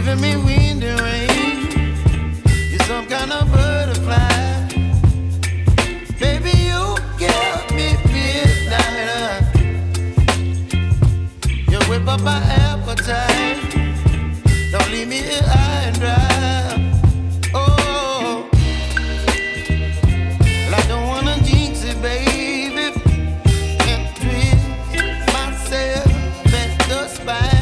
giving me wind and rain. You're some kind of butterfly. Baby, you give me midnight. You whip up my appetite. Don't leave me here high and dry. Oh, well, I don't wanna jinx it, baby, and twist myself at the spine.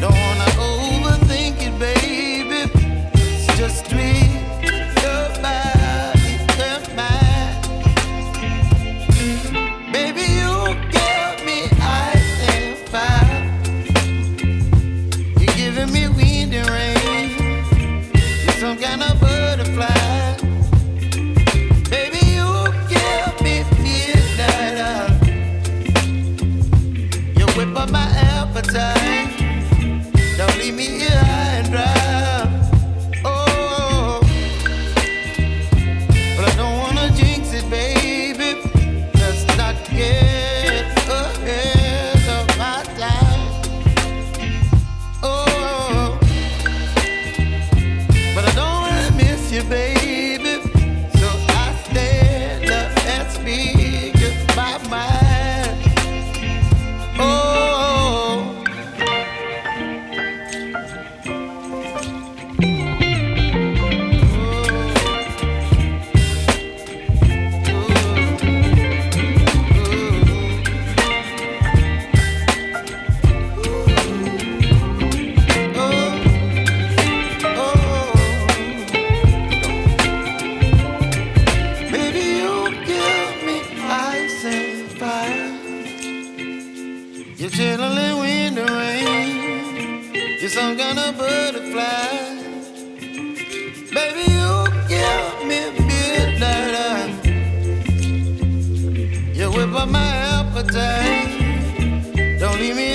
Don't wanna overthink it, baby. It's just twist your body and mine. Baby, you give me ice and fire. You're giving me wind and rain. You're some kind of butterfly. Baby, you give me midnight. You whip up my appetite. Don't leave me here high and dry. Oh, but I don't wanna jinx it, baby. Let's not get ahead of my time. Oh, but I don't wanna miss you, baby. So I stand up and speak my mind. Oh. Baby, you give me ice and fire. You're chilling wind and rain. You're some kind of butterfly. Baby, you give me midnight. You whip up my appetite. Don't leave me